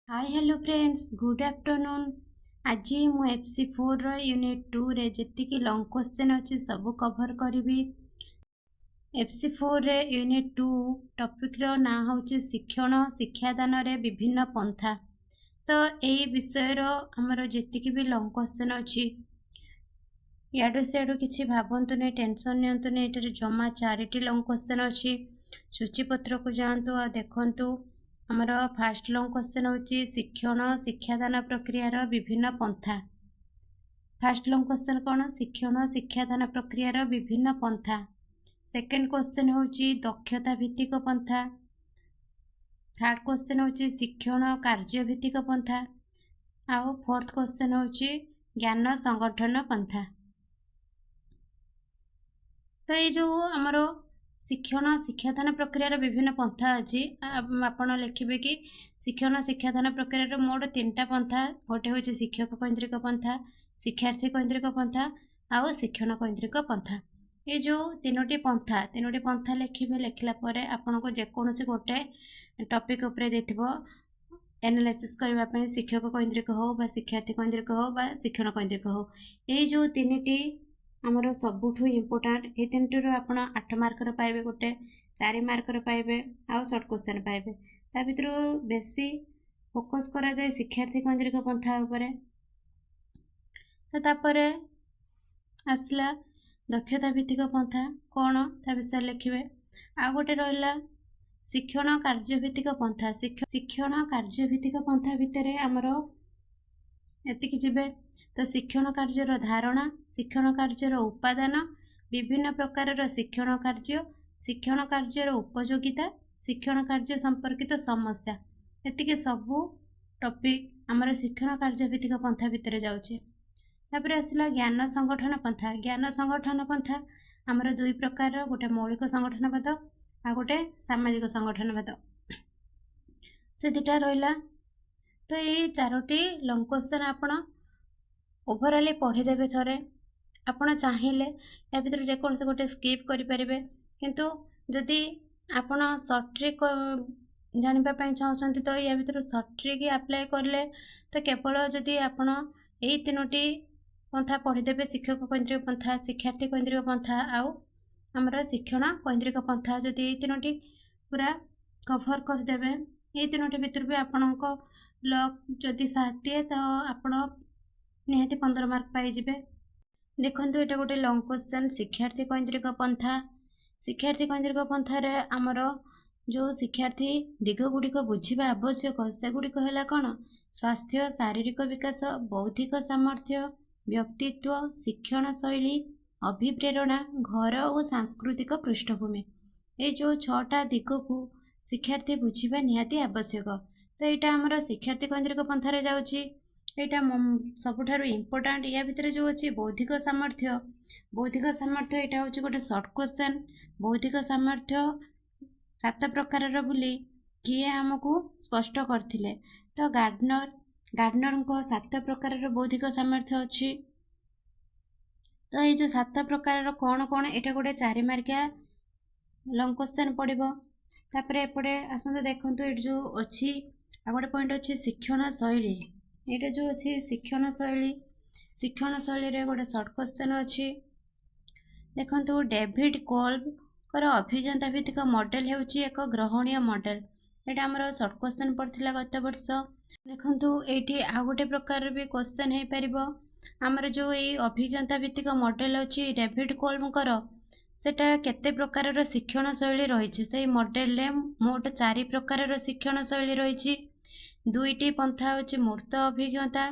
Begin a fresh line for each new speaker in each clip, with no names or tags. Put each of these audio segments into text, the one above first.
Hi hello friends good afternoon. आज मु FC4 unit 2 रे जेतिकी लॉन्ग क्वेश्चन अच्छी सब कवर करी। FC4 यूनिट 2 टॉपिक रो ना होची शिक्षण शिक्षादान रे विभिन्न पंथा। तो यही विषय रो हमर जेतिकी भी लॉन्ग क्वेश्चन अच्छी याडू सियाडू किसी भावतु नहीं, टेंशन नियंतु नहीं। एटारे जमा 4टी लॉन्ग क्वेश्चन अच्छी। सूचीपत्र को जातु आ देखंतु। आमर फास्ट लॉन्ग क्वेश्चन होची शिक्षण शिक्षादान प्रक्रियार विभिन्न पंथा। फास्ट लॉन्ग क्वेश्चन कौन? शिक्षण शिक्षादान प्रक्रियार विभिन्न पंथा। सेकेंड क्वेश्चन होची दक्षता भित्तिक पंथा। थर्ड क्वेश्चन होची शिक्षण कार्य भित्तिक पंथा। आउ फोर्थ क्वेश्चन होची ज्ञान संगठन पंथा। तो ये जो आमर शिक्षण शिक्षादान प्रक्रियार विभिन्न पंथा अच्छी आपण लिखे कि शिक्षण शिक्षादान प्रक्रियार मोट 3टा पंथा। गोटे हूँ शिक्षक कैंद्रिक पंथा, शिक्षार्थी कैंद्रिक पंथा आउ शिक्षण कैंद्रिक पंथा। ये जो तीनोटी पंथा लिखे लिखला आपण को जेकोसी गोटे टॉपिक उपरे देथिबो एनालिसिस करने शिक्षक कैंद्रिक हो बा शिक्षार्थी कैंद्रिक हो बा शिक्षण कैंद्रिक हो। ये जो 3टी आमर सबुठू इम्पोर्टाट ये 3टी आप 8 मार्कर पाइबे, गोटे 4 मार्कर पाइबे आउ शॉर्ट क्वेश्चन पाइबे। ता भितर बेसी फोकस करा जाए शिक्षार्थी केंद्रिक पंथा उपरे। तो तापरे आसला दक्षता भित्तिक पंथा कौन ता विषय लिखिबे। आ गोटे रहिला शिक्षण कार्य भित्तिक पंथा। शिक्षण कार्य भित्तिक पंथा भितर आमर एतिकी जिबे। तो शिक्षण कार्यर धारणा, शिक्षण कार्यर उपादान, विभिन्न प्रकार शिक्षण कार्य, शिक्षण कार्यर उपयोगिता, शिक्षण कार्य संपर्कित समस्या, एतिके सबू टॉपिक आमर शिक्षण कार्य भित्तिक पंथा भितर जाउचे। तापर आसला ज्ञान संगठन पंथा। ज्ञान संगठन पंथा आमर 2 प्रकार, गोटे मौलिक संगठनवाद आ गोटे सामाजिक संगठनवाद, से 2टा रहिला। तो ये 4टी लॉन्ग क्वेश्चन आपण ओभरऑल पढ़ीदेवे थरे। आपण चाहिए या भीतर जेकोसी गोटे स्किप करें, किंतु जदि आपण सर्ट ट्रिक जानापी चाहते तो या भीतर सर्ट ट्रिक अप्लाई करले तो केवल जदि आपण यही 3टी पंथा पढ़ीदेवे शिक्षक कैंद्रिक पंथा, शिक्षार्थी कैंद्रिक पंथा आउ आमर शिक्षण कैंद्रिक पंथा, जदि 3टी पूरा कभर करदेवे ये 3टी भितर भी आपणक लक जदि साथ दिए तो आपण निहाती 15 मार्क पाइबे। देखंतु एटा गोटे लॉन्ग क्वेश्चन शिक्षार्थी कैंद्रिक पंथा। शिक्षार्थी कैंद्रिक पंथार आमर जो शिक्षार्थी दिग गुड़िक बुझा आवश्यक सेगुड़िक है कौन? स्वास्थ्य, शारीरिक विकास, बौद्धिक सामर्थ्य, व्यक्तित्व, शिक्षण शैली, अभिप्रेरणा, घर और सांस्कृतिक पृष्ठभूमि। ये जो 6टा दिग को शिक्षार्थी बुझा निहाती आवश्यक। तो यहाँ आमर शिक्षार्थी कैंद्रिक पंथार जाउची। यहाँ सबुठारु इम्पोर्टाट या भितर जो अच्छी बौद्धिक सामर्थ्य। बौद्धिक सामर्थ्य यहाँ हूँ गोटे शॉर्ट क्वेश्चन। बौद्धिक सामर्थ्य 7 प्रकार बोली किए आमको स्पष्ट करथिले। तो गार्डनर को 7 प्रकार बौद्धिक सामर्थ्य अच्छी। तो ये जो 7 प्रकार कौन कौन यहाँ गोटे 4 मार्किया लॉन्ग क्वेश्चन पड़ो। तापर एपटे आसतु देखु ये जो अच्छी आ गोटे पॉइंट अच्छी शिक्षण शैली। ये जो अच्छी शिक्षण शैली रे गोटे शॉर्ट क्वेश्चन अच्छी। देखंतु डेविड कोल्ब अभिज्ञता भित्तिक मॉडल हेउची एक ग्रहणीय मॉडल। एटा हमर शॉर्ट क्वेश्चन पड़थिला गत वर्ष। देखंतु एठी आ गोटे प्रकार भी क्वेश्चन हे परिबो। हमर जो ए अभिज्ञता भित्तिक मॉडल अच्छी डेविड कोल्बकर सेटा केते प्रकार शिक्षण शैली रही। से मॉडल रे मोट 4 प्रकार शिक्षण शैली रही। 2टी पंथा होची मूर्त अभिज्ञता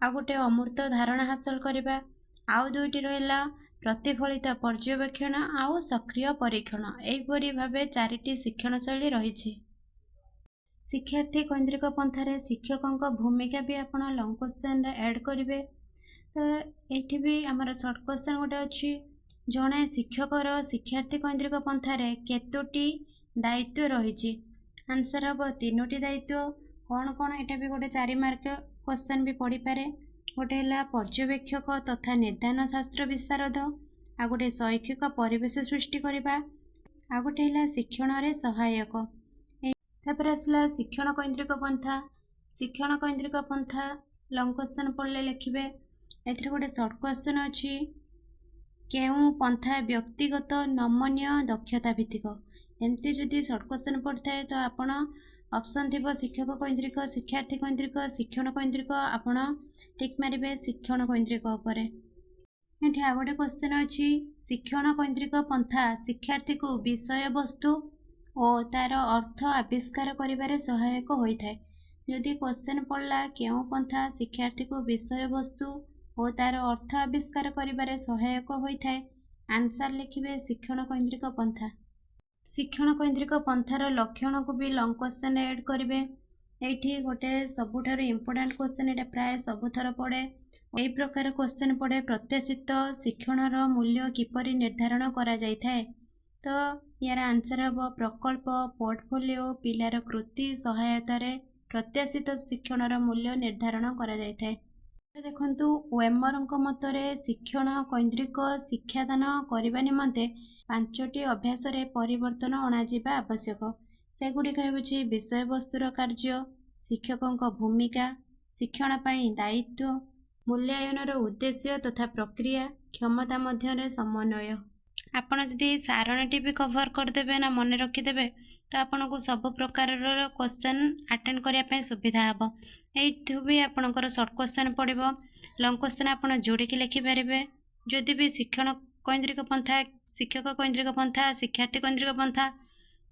आ गोटे अमूर्त धारणा हासिल करबा। आउ 2टी रहिला प्रतिफलित पर्यवेक्षण आउ सक्रिय परीक्षण। एहिपरि भावे 4टी शिक्षण शैली रही। शिक्षार्थी केंद्रिक पंथारे शिक्षकों भूमिका भी आपण लॉन्ग क्वेश्चन ऐड करेंगे। तो ये भी आमर शॉर्ट क्वेश्चन गोटे अच्छी जड़े शिक्षकर शिक्षार्थी केंद्रिक पंथारे केतोटी दायित्व रही। आंसर हम 3टी दायित्व कौन कौन? यहाँ भी गोटे 4 मार्क क्वेश्चन भी पड़ पारे। गोटे है पर्यवेक्षक तथा निर्धारण शास्त्र विशारद, आ गोटे शैक्षिक परिवेश सृष्टि करवा, आ गोटे है शिक्षण रे सहायक। तापर आसला शिक्षण कୈन्द्रिक पंथा। शिक्षण कୈन्द्रिक पंथा लंग क्वेश्चन पढ़ले लिखिबे। एथिरे गोटे शॉर्ट क्वेश्चन अछि, केउ पंथा व्यक्तिगत नमनीय दक्षता भित्तिक। एमती जदि शॉर्ट क्वेश्चन पढ़े तो आपण ऑप्शन थी शिक्षक कୈन्द्रिक, शिक्षार्थी कୈन्द्रिक, शिक्षण कୈन्द्रिक, आपण टिक मारिबे शिक्षण कୈन्द्रिक उपरे। एठी आ गोटे क्वेश्चन अछि, शिक्षण कୈन्द्रिक पंथा शिक्षार्थी को विषय वस्तु और तार अर्थ आविष्कार करिबारे सहायक होइथाय। यदि क्वेश्चन पढ़ला केउ पंथा शिक्षार्थी को विषय वस्तु और तार अर्थ आविष्कार करिबारे सहायक होइथाय, आंसर लिखिबे शिक्षण कୈन्द्रिक पंथा। शिक्षण कୈन्द्रिक पंथार लक्षण को भी लंग क्वेश्चन ऐड करेंगे। ये गोटे सबुठार इम्पोर्टाट क्वेश्चन, ये प्राय सबुथर पड़े। यही प्रकार क्वेश्चन पड़े, प्रत्याशित शिक्षणर मूल्य किपरि निर्धारण करा जाइथाय। तो यार आंसर हम प्रकल्प, पोर्टफोलियो, पिलार कृति सहायता प्रत्याशित शिक्षणर मूल्य निर्धारण करा जाइथाय। देखंतु वेमरଙ୍କ मतरे शिक्षण कୈନ୍ଦ୍रिक शिक्षादान करने निमंते 5टी अभ्यास रे परिवर्तन अणाजिबा आवश्यक। सेगुड़िक हेउछि विषय वस्तुर कार्य, शिक्षकों भूमिका, शिक्षण पाई दायित्व, मूल्यांकनर उद्देश्य तथा प्रक्रिया, क्षमता मध्य समन्वय। आपण जदि सारणीटी भी कवर करदेवे ना मन रखिदेवे तो आपन को सब प्रकार क्वेश्चन अटेंड करने सुविधा हम। यू भी आपंकर शॉर्ट क्वेश्चन पड़ो, लंग क्वेश्चन आप जोड़िकी लिखिपारे। जदि भी शिक्षण कୈन्द्रिक पंथा, शिक्षक कୈन्द्रिक पंथा, शिक्षार्थी कୈन्द्रिक पंथा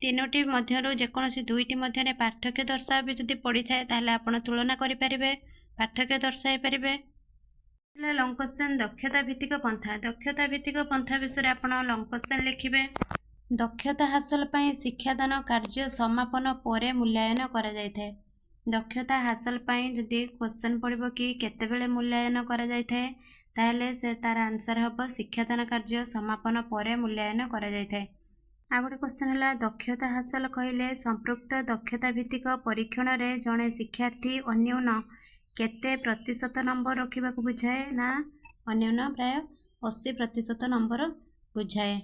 तीनोटी मध्य जेकोसी दुईटी मध्य पार्थक्य दर्शा भी जदि पड़ी थाए ताहले आपण तुलना करें, पार्थक्य दर्शाई पारे। लंग क्वेश्चन दक्षता भित्तिक पंथा। दक्षता भित्तिक पंथा विषय आप लंग क्वेश्चन लिखिबे। दक्षता हासिल पाई शिक्षादान कार्य समापन पर मूल्यांकन करा जाइथाय। दक्षता हासिल पाई जदि क्वेश्चन पड़ो कि केतेबेले मूल्यांकन करा जाइथाय ताहले से तार आंसर हम शिक्षादान कार्य समापन पर मूल्यांकन करा जाइथाय। आ गोटे क्वेश्चन है, दक्षता हासिल कहले संपृक्त दक्षता भित्तिक परीक्षण रे जड़े शिक्षार्थी अन्यून केते प्रतिशत नंबर रखा बुझाए ना अन्यून प्राय 80% नंबर बुझाए।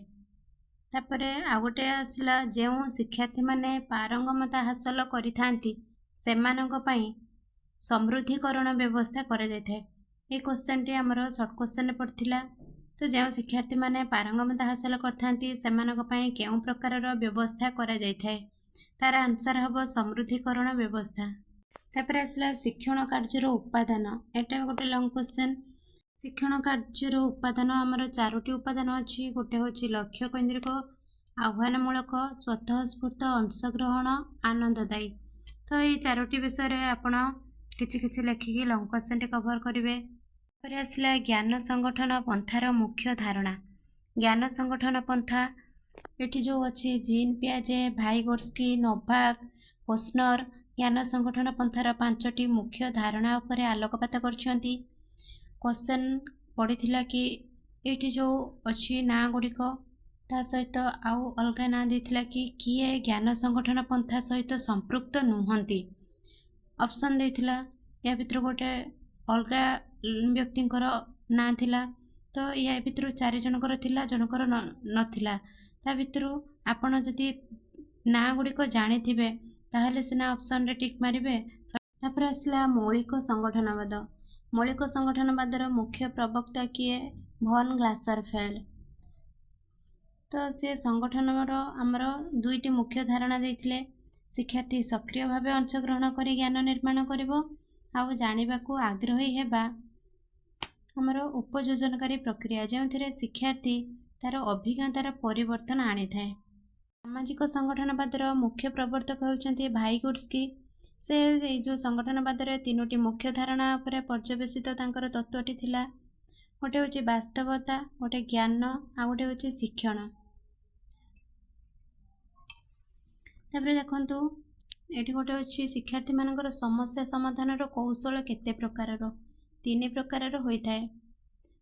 तापरे आ गोटे आसला, जो शिक्षार्थी माने पारंगमता हासिल करिथांती सेमानंक पई समृद्धिकरण व्यवस्था करा जायथाय। ये क्वेश्चन टी हमर शॉर्ट क्वेश्चन पड़थिला। तो जो शिक्षार्थी माने पारंगमता हासिल करथांती सेमानंक पई केउ प्रकारर व्यवस्था करा जायथाय, तार आंसर हम समृद्धिकरण व्यवस्था। तापर आसला शिक्षण कार्यर उपादान। एटा गोटे लंग क्वेश्चन। शिक्षण कार्यर उपादान आमर 4टी उपादान अच्छी। गोटे हूँ लक्ष्य कୈन्द्रिक, आह्वानमूलक, स्वतःस्फूर्त, अंशग्रहण, आनंददायी। तो ये 4टी विषय रे आपण किछि लिखिकी लंग क्वेश्चन टी कवर करेंगे। तापर आसला ज्ञान संगठन पंथार मुख्य धारणा। ज्ञान संगठन पंथा एठी जो अच्छी जीन पियाजे, भाइगोट्स्की, नोवाक, पोस्नर ज्ञान संगठन पंथार 5टी मुख्य धारणा उपरे आलोकपात करछंती। क्वेश्चन पड़ीथिला कि एठी जो अच्छी ना गुड़िक ता सहित आउ अलगा ना देथिला कि किए ज्ञान संगठन पंथा सहित संपृक्त नुहंती। ऑप्शन देथिला या भितर गोटे अलगा व्यक्तिंकर ना थिला। तो या भितर 4 जनकर थिला, जनकर नथिला। ता भितर आपण जदि ना गुड़िक जानिथिबे ताहले सिना ऑप्शन रे टिक मारिबे। तापर आसला मौलिक संगठनवाद। मौलिक संगठनवादर मुख्य प्रवक्ता किए? भन ग्लासरफेल्ड। तो से संगठनर आमर 2टी मुख्य धारणा देथिले। शिक्षार्थी सक्रिय भाव अंशग्रहण करी ज्ञान निर्माण करिवो, आउ जानिबाकू आग्रही हेबा आमर उपयोजनकारी प्रक्रिया, जो शिक्षार्थी तार अभिज्ञतार परिवर्तन आनी थाए। सामाजिक संगठनवादर मुख्य प्रवर्तक होउछन्ती भाइगोट्स्की। से जो संगठनवादर 3टी मुख्य धारणा उपरे पर्यवेसित तांकर तत्वटी थिला। गोटे होची वास्तवता, गोटे ज्ञान, आ गोटे होची शिक्षण। तापर देखंतु एठी गोटे होची शिक्षार्थी मानकर समस्या समाधानर कौशल केते प्रकारर? 3 प्रकारर होइथाय।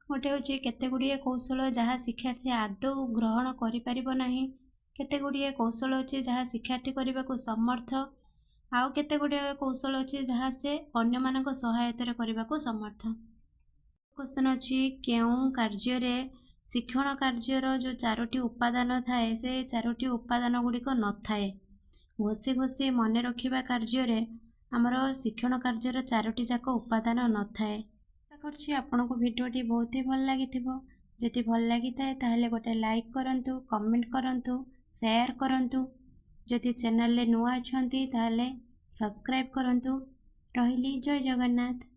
गोटे होची केते गुड़िए कौशल जहाँ शिक्षार्थी आदौ ग्रहण करि परिबो नाही, केते गुड़िए कौशल अच्छे जहाँ शिक्षार्थी करने को समर्थ, आउ केते गुड़िए कौशल अच्छे जहाँ से अन्य मानक सहायता करने को समर्थ। क्वेश्चन अच्छी, केउ कार्य रे शिक्षण कार्यर जो 4टी उपादान थाए से 4टी उपादान गुड़िक न थाए? ଘୋଷି ଘୋଷି ମନେ ରଖିବା କାର୍ଯ୍ୟରେ ଆମର ଶିକ୍ଷଣ କାର୍ଯ୍ୟର 4ଟି ଯାକ ଉପାଦାନ ନଥାଏ। ଆଶା କରୁଛି ଆପଣଙ୍କୁ ଭିଡ଼ିଓଟି ବହୁତ ହି ଭଲ ଲାଗିଥିବ। ଯଦି ଭଲ ଲାଗିଥାଏ ତାହେଲେ ଗୋଟେ ଲାଇକ୍ କରନ୍ତୁ, କମେଣ୍ଟ କରନ୍ତୁ, ସେୟାର କରନ୍ତୁ। ଯଦି ଚ୍ୟାନେଲରେ ନୂଆ ଅଛନ୍ତି ତାହେଲେ ସବସ୍କ୍ରାଇବ୍ କରନ୍ତୁ। ରହିଲି, ଜୟ ଜଗନ୍ନାଥ।